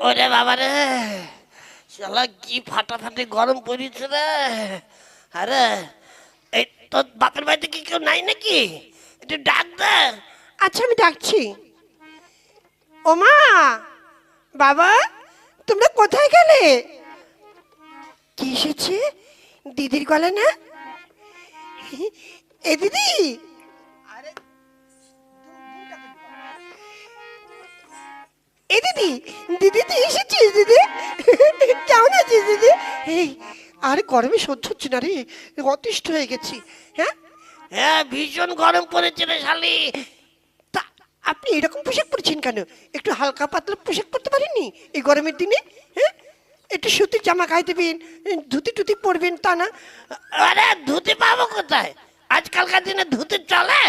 ওরে বাবা রে, শালা কি ফাটাফাটি গরম পড়েছে রে। আরে এই তোর বাপের বাড়িতে কি কেউ নাই নাকি? একটু ডাক দে। আচ্ছা আমি ডাকছি। ও মা, বাবা, তোমরা কোথায় গেলে? কি এসেছে দিদির গলা না? এ দিদি, এ দিদি, দিদি তুই এসেছিস দিদি? কেমন আছিস দিদি? এই আর গরমে সহ্য হচ্ছে না রে, অতিষ্ঠ হয়ে গেছি। হ্যাঁ হ্যাঁ, ভীষণ গরম পড়েছে রে শালি। তা আপনি এরকম পোশাক পরছেন কেন? একটু হালকা পাতলা পোশাক পরতে পারেননি এই গরমের দিনে? হ্যাঁ, একটু সুতির জামা গায়ে দেবেন, ধুতি টুতি পরবেন, তা না? আরে ধুতি পাবো কোথায়? আজকালকার দিনে ধুতি চলে?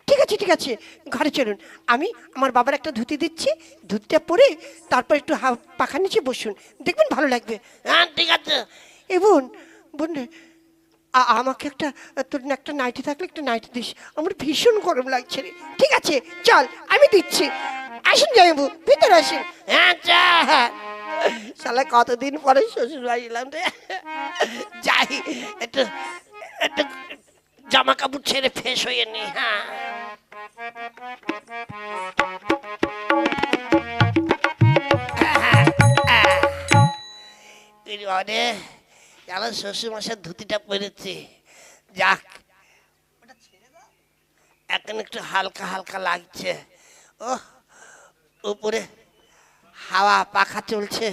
ঠিক আছে ঠিক আছে, ঘরে চলুন, আমি আমার বাবার একটা ধুতি দিচ্ছি, ধুতিটা পরে তারপর একটু পাখা নিচে বসুন, দেখবেন ভালো লাগবে। হ্যাঁ ঠিক আছে। এ বোন, বোন রে, আমাকে একটা, তোর একটা নাইটি থাকলে একটা নাইটি দিস, আমার ভীষণ গরম লাগছে রে। ঠিক আছে চল, আমি দিচ্ছি। আসুন যাইবু, ভিতরে আসুন। হ্যাঁ চা। শালা কতদিন পরে শ্বশুর বাড়ি এলাম রে। যাই, একটু একটু জামা কাপড় ছেড়ে ফ্রেশ হয়ে নি। হ্যাঁ অনেক আমার শ্বশুর মশাই ধুতিটা পরেছে, যাক এখন একটু হালকা হালকা লাগছে। ও উপরে হাওয়া পাখা চলছে,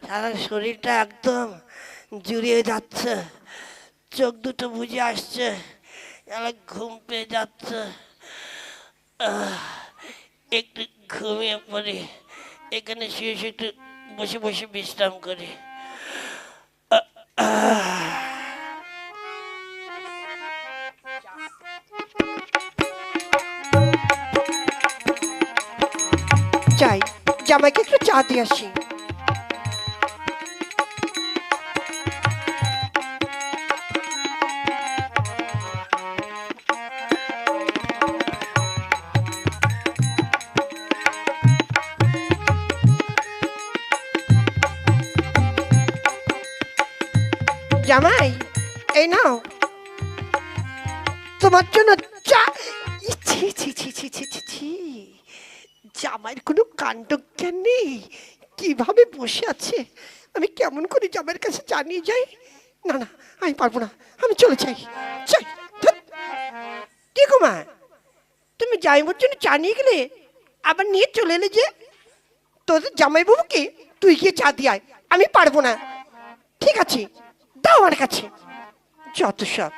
সারা শরীরটা একদম জুড়িয়ে যাচ্ছে, চোখ দুটো বুঝে আসছে, ঘুম পেয়ে যাচ্ছে। একটু ঘুমিয়ে পড়ি, এখানে শুয়ে শুয়ে একটু বসে বসে বিশ্রাম করি। যাই, জামাইকে একটু চা দিয়ে আসি। জামাই, এই নাও তোমার জন্য চা। ছি ছি ছি ছি ছি ছি ছি, জামাইয়ের কোনো কাণ্ডজ্ঞান নেই, কিভাবে বসে আছে। আমি কেমন করে জামাইয়ের কাছে জানিয়ে যাই? না না, আমি পারবো না, আমি চলে যাই। চাই কি গো মা, তুমি জামাইবাবুর জন্য চা নিয়ে গেলে, আবার নিয়ে চলে এলে যে? তোদের জামাইবাবুকে তুই গিয়ে চা দিয়ে আয়, আমি পারবো না। ঠিক আছে, দাও আমার কাছে, যত সব।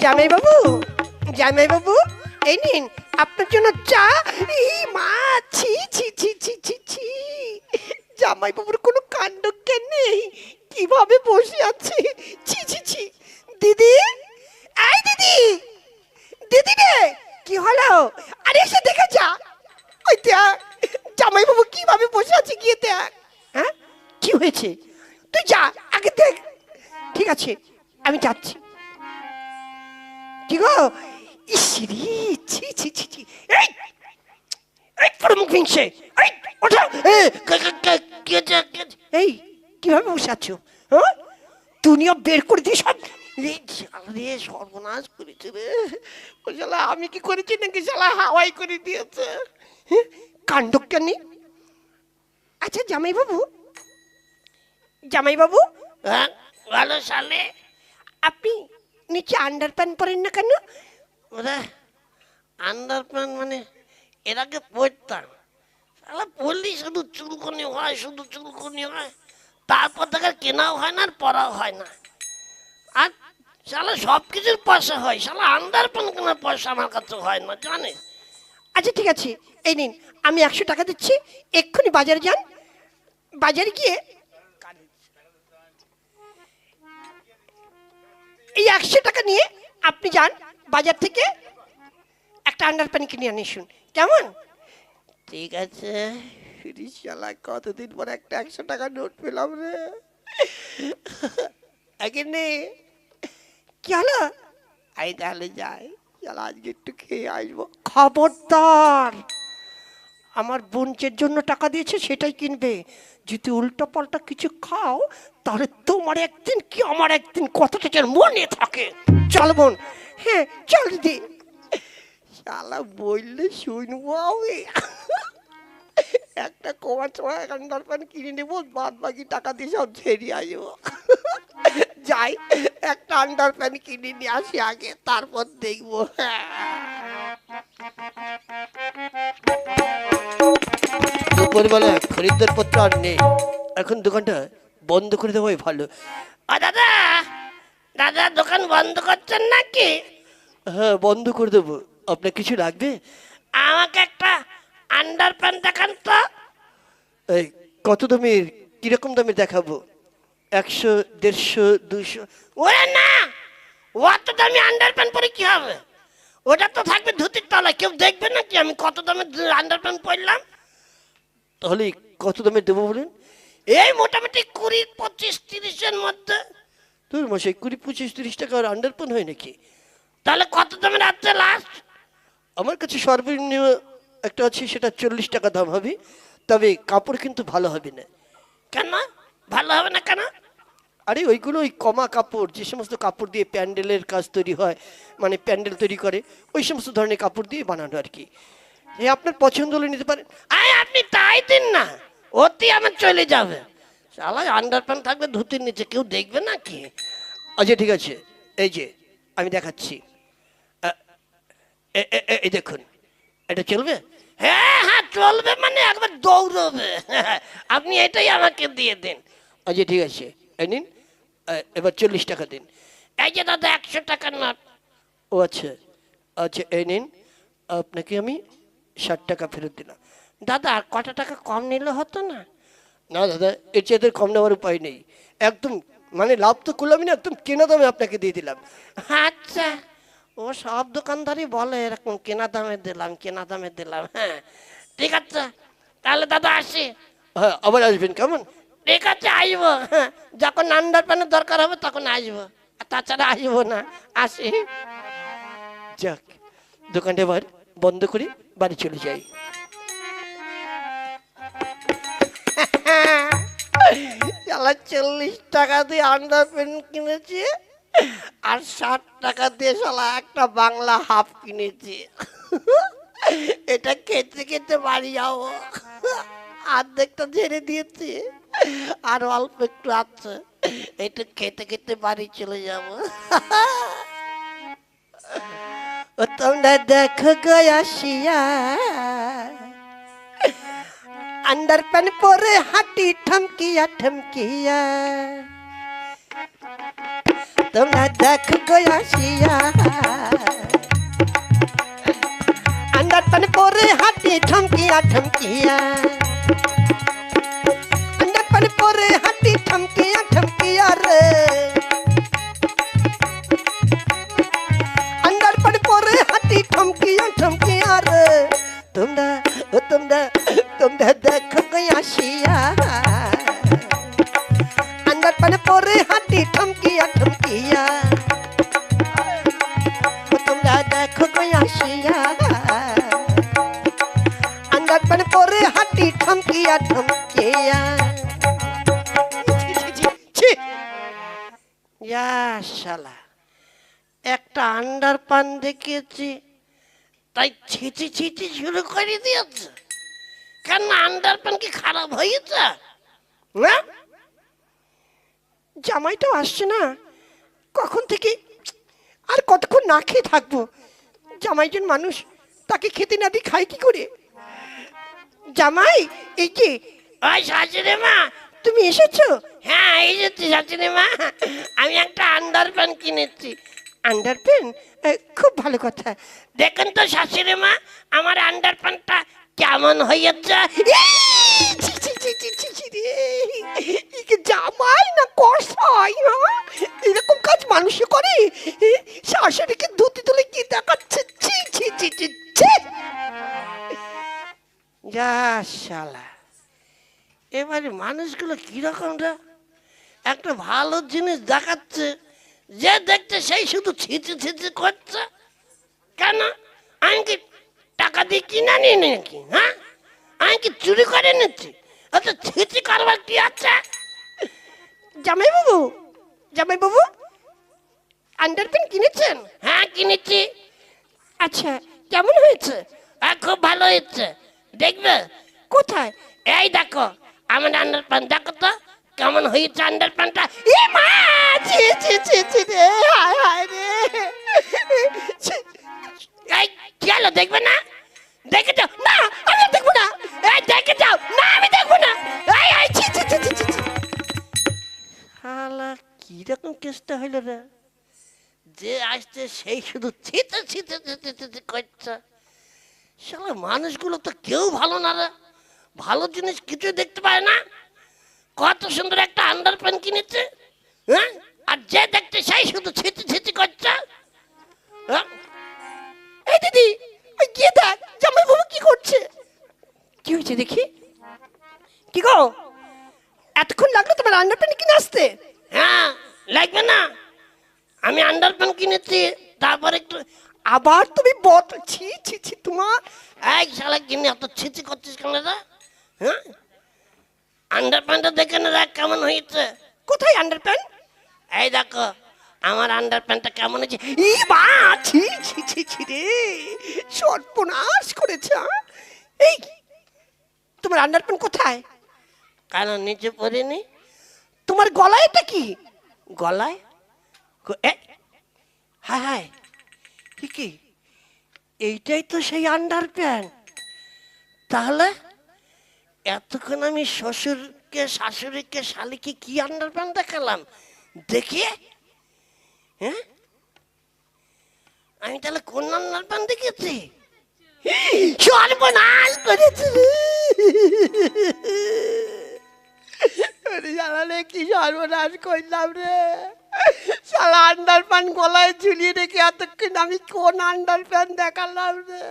জামাই বাবু, জামাই বাবু, এই নিন আপনার জন্য চা। এই মা, ছি ছি ছি ছি ছি ছি, জামাই বাবুর কোনো কাণ্ডজ্ঞান নেই, কিভাবে বসে আছে। ছি ছি ছি। দিদি, এই দিদি, দিদি রে, কি হলো? আরে এসে দেখে যা, ওই দেখ জামাই বাবু কিভাবে বসে আছে, গিয়ে দেখ। হ্যাঁ, কি হয়েছে? তুই যা আগে দেখ। ঠিক আছে, আমি যাচ্ছি। কি গো, ইসরি, ছি ছি ছি ছি, এই এই প্রমুখ হিংসে, এই ওঠো। এই কিভাবে বসে আছো? হ্যাঁ, দুনিয়া বের করে দিয়ে সব। এই রে, সর্বনাশ করেছে রে। ও শালা আমি কি করেছি নাকি শালা হাওয়াই করে দিয়েছে? কাণ্ডজ্ঞানী। আচ্ছা জামাই বাবু, জামাই বাবু, হ্যাঁ ভালো শালে। আপনি নিচে আন্ডার প্যান্ট পরেন না কেন? ওরা আন্ডার প্যান্ট মানে এর আগে পড়তাম, শালা পড়লেই শুধু চুলকনি হয়, শুধু চুলকনি হয়, তারপর থেকে কেনাও হয় না আর পরাও হয় না। আর শালা সব কিছুর পয়সা হয়, শালা আন্ডার প্যান্ট কেনার পয়সা আমার কাছে হয় না, জানিস? আচ্ছা ঠিক আছে, এই নিন আমি 100 টাকা দিচ্ছি, এক্ষুনি বাজারে যান, বাজারে গিয়ে এই 100 টাকা নিয়ে আপনি যান বাজার থেকে একটা আন্ডার প্যান্ট কিনে আনিসুন, কেমন? ঠিক আছে। শালা কতদিন পর একটা 100 টাকা নোট পেলাম রে। এখানে কি হলো? আই তাহলে যাই, শালা আজকে একটু খেয়ে আসবো। খবরদার, আমার বোনচের জন্য টাকা দিয়েছে সেটাই কিনবে। যদি উল্টো পাল্টা কিছু খাও তাহলে তোমার একদিন কি আমার একদিন কথাটা যেন মনে থাকে। চল বোন। হ্যাঁ চল দিদি। শালা বললে শুনবো আমি। একটা কোমা ছোঁয়া এখানকার প্যান কিনে নেবো, বাদ বাকি টাকা দিয়ে সব ছেড়ে আসবো। যাই একটা আন্ডার প্যান্ট কিনে নিয়ে আসি আগে, তারপর দেখবো। দুপুরবেলা খরিদ্দার পত্র আর নেই, এখন দোকানটা বন্ধ করে দেওয়াই ভালো। দাদা, দাদা দোকান বন্ধ করছেন নাকি? হ্যাঁ বন্ধ করে দেবো। আপনার কিছু লাগবে? আমাকে একটা আন্ডার প্যান্ট দেখান তো। এই কত দামের, কিরকম দামের দেখাবো? 100, 150, 200? ওরে না, অত দামি আন্ডার প্যান্ট পরে কি হবে? ওটা তো থাকবে ধুতির তলায়, কেউ দেখবে নাকি আমি কত দামের আন্ডার প্যান্ট পরলাম? তাহলে কত দামের দেবো বলেন? এই মোটামুটি 20, 25, 30-এর মধ্যে। তোর মশাই 20, 25, 30 টাকার আন্ডারপ্যান্ট হয় নাকি? তাহলে কত দামের আছে লাস্ট? আমার কাছে সর্বনিম্ন একটা আছে, সেটা 40 টাকা দাম হবে, তবে কাপড় কিন্তু ভালো হবে না। কেন ভালো হবে না কেন? আরে ওইগুলো ওই কমা কাপড়, যে সমস্ত কাপড় দিয়ে প্যান্ডেলের কাজ তৈরি হয়, মানে প্যান্ডেল তৈরি করে ওই সমস্ত ধরনের কাপড় দিয়ে বানানো আর কি। এ আপনার পছন্দ হলে নিতে পারেন। আরে আপনি তাই দিন না, অতি আমার চলে যাবে। শালা আন্ডার প্যান্ট থাকবে ধুতির নিচে, কেউ দেখবে নাকি? আচ্ছা ঠিক আছে, এই যে আমি দেখাচ্ছি। এই দেখুন, এটা চলবে? হ্যাঁ হ্যাঁ চলবে, মানে একবার দৌড়বে। আপনি এটাই আমাকে দিয়ে দিন। আচ্ছা ঠিক আছে, এই নিন। এবার 40 টাকা দিন। এই যে দাদা 100 টাকার নোট। ও আচ্ছা আচ্ছা, এই নিন, আপনাকে আমি 60 টাকা ফেরত দিলাম। দাদা আর কত টাকা কম নিলে হতো না? না দাদা, এর চেয়ে কম নেওয়ার উপায় নেই। একদম মানে লাভ তো করলামই না, একদম কেনা দামে আপনাকে দিয়ে দিলাম। আচ্ছা, ও সব দোকানদারই বলে এরকম, কেনা দামে দিলাম, কেনা দামে দিলাম। হ্যাঁ ঠিক আছে, তাহলে দাদা আসি। হ্যাঁ আবার আসবেন কেমন? ঠিক আছে আসবো। হ্যাঁ, যখন আন্ডার প্যান্টের দরকার হবে তখন আসবো, আর তাছাড়া আসবো না। আসি। যাক, দোকানটা এবার বন্ধ করে বাড়ি চলে যাই। শালা 40 টাকা দিয়ে আন্ডার প্যান্ট কিনেছি, আর 60 টাকা দিয়ে শালা একটা বাংলা হাফ কিনেছি। এটা খেতে খেতে বাড়ি যাবো। অর্ধেকটা ঝেড়ে দিয়েছি, আর অল্প একটু আছে, এটা খেতে খেতে বাড়ি চলে যাবো। ও তোমরা দেখো গো আসিয়া, আন্ডার প্যান্ট পরে হাঁটি ঠমকিয়া ঠমকিয়া। তোমরা দেখো গো আসিয়া, আন্ডার প্যান্ট পরে হাঁটি ঠমকিয়া ঠমকিয়া। আন্ডার প্যান্ট পরে হাঁটি ঠমকিয়া ঠমকিয়া রে। আন্ডার প্যান্ট পরে হাঁটি ঠমকিয়া ঠমকিয়া রে। তোমরা তোমরা তোমরা দেখো গো আসিয়া, আন্ডার প্যান্ট পরে হাঁটি ঠমকিয়া ঠমকিয়া। তোমরা দেখো গো আসিয়া, আন্ডার প্যান্ট পরে হাঁটি ঠমকিয়া ঠমকিয়া। ইয়া শালা, একটা আন্ডার প্যান্ট দেখিয়েছি তাই ছিচি ছিচি শুরু করে দিয়েছে। কেন আন্ডার প্যান্ট কি খারাপ হয়েছে? না, জামাইটাও আসছে না, কখন থেকে আর কতক্ষণ না খেয়ে থাকবো? জামাইজন মানুষ, তাকে খেতে না দিয়ে খাই কি করে? জামাই, এই যে ওই শাশুড়ি মা, তুমি এসেছো? হ্যাঁ এসেছি শাশুড়ি মা, আমি একটা আন্ডার প্যান্ট কিনেছি। Under pant? খুব ভালো কথা। দেখেন তো শাশুড়ি মা, আমার আন্ডার প্যান্টটা কেমন হয়েছে? ছি, ছি, ছি, ছি, ছি, ছি রে। একে জামাই না কসাই? এরকম কাজ মানুষে করে? শাশুড়িকে ধুতি তুলে কি দেখাচ্ছে? ছি ছি ছি ছি ছি। যা শালা, এবারে মানুষগুলো কিরকম রে, একটা ভালো জিনিস দেখাচ্ছে, যে দেখছে সেই শুধু ছিচি ছিচি করছে। কেন? আমি কি টাকা দিয়ে কিনে নিয়ে নাকি? হ্যাঁ, আমি কি চুরি করে নিচ্ছি? অত ছিচি করবার কি আছে? জামাইবাবু, জামাইবাবু, আন্ডারপ্যান্ট কিনেছেন? হ্যাঁ কিনেছি। আচ্ছা, কেমন হয়েছে? খুব ভালো হয়েছে, দেখবে? কোথায়? এই দেখো আমার আন্ডার প্যান্ট, দেখো তো কেমন হয়েছে আন্ডার প্যান্টটা। এ মা, ছি ছি ছি ছি রে, হায় হায় রে। ছি, এই কি হলো, দেখবে না? দেখে যাও। না, আমি আর দেখবো না। এই দেখে যাও। না, আমি দেখবো না। এই, এই, ছি ছি ছি ছি ছি ছি। শালা কিরকম কেসটা হইল রে, যে আসছে সেই শুধু ছিতে ছিতে ছিতে ছিতে করছে। শালা মানুষগুলো তো কেউ ভালো না রে, ভালো জিনিস কিছু দেখতে পায় না। কত সুন্দর একটা আন্ডার প্যান্ট কিনেছে, হ্যাঁ, আর যে দেখতে সেই শুধু ছিটি ছিটি করছে। হ্যাঁ? এই দিদি, ওই গিয়ে দেখ জামাইবাবু কি করছে। কি হয়েছে দেখি। কি গো, এতক্ষণ লাগলো তোমার আন্ডারপ্যান্ট কিনে আসতে? হ্যাঁ, লাগবে না? আমি আন্ডার প্যান্ট কিনেছি, তারপর একটু। আবার তুমি বট, ছি ছি ছি তোমার। এই শালা কিনে এত ছিচি করছিস কেন রে? হ্যাঁ, আন্ডার প্যান্টটা দেখে না দেখ কেমন হয়েছে। কোথায় আন্ডারপ্যান্ট? এই দেখো আমার আন্ডার প্যান্টটা কেমন হয়েছে। ই মা, ছি ছি ছি ছি রে, সর্বনাশ করেছে। এই, তোমার আন্ডারপ্যান্ট কোথায়? কেন নিচে পড়িনি? তোমার গলায় এটা কি? গলায়? হায় হায়, কি এইটাই তো সেই আন্ডার প্যান্ট। তাহলে এতক্ষণ আমি শ্বশুরকে শাশুড়িকে শালিকে কি আন্ডার প্যান্ট দেখালাম দেখি। হ্যাঁ, আমি তাহলে কোন আন্ডার প্যান্ট দেখেছি? সর্বনাশ করেছে রে। ওরে শালা, কি সর্বনাশ করলাম রে। শালা আন্ডারপ্যান্ট গলায় ঝুলিয়ে রেখে এতক্ষণ আমি কোন আন্ডারপ্যান্ট দেখালাম রে।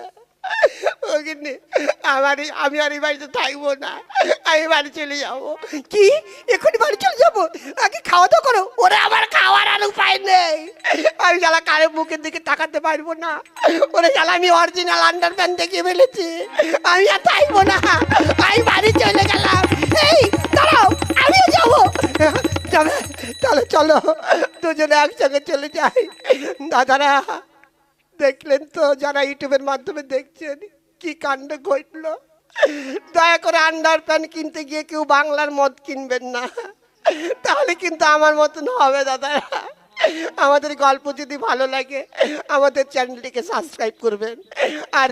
আমি আর এই বাড়িতে থাকবো না, আমি বাড়ি চলে যাবো। কি, এখনই বাড়ি চলে যাবো? আগে খাওয়া দাওয়া করো। ওরে, আমার খাওয়ার আর উপায় নেই। আমি শালা কারো মুখের দিকে তাকাতে পারবো না। ওরে শালা, আমি অরিজিনাল আন্ডারপ্যান্ট দেখিয়ে ফেলেছি, আমি আর থাকবো না, আমি বাড়ি চলে গেলাম। এই দাঁড়াও, আমিও যাবো। তাহলে চলো দুজনে একসঙ্গে চলে যাই। দাদারা, দেখলেন তো, যারা ইউটিউবের মাধ্যমে দেখছেন কি কাণ্ড ঘটলো। দয়া করে আন্ডার প্যান্ট কিনতে গিয়ে কেউ বাংলার মদ কিনবেন না, তাহলে কিন্তু আমার মতন হবে দাদারা। আমাদের গল্প যদি ভালো লাগে আমাদের চ্যানেলটিকে সাবস্ক্রাইব করবেন, আর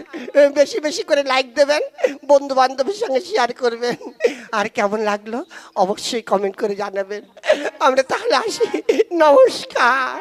বেশি বেশি করে লাইক দেবেন, বন্ধু বান্ধবের সঙ্গে শেয়ার করবেন। আর কেমন লাগলো অবশ্যই কমেন্ট করে জানাবেন। আমরা তাহলে আসি, নমস্কার।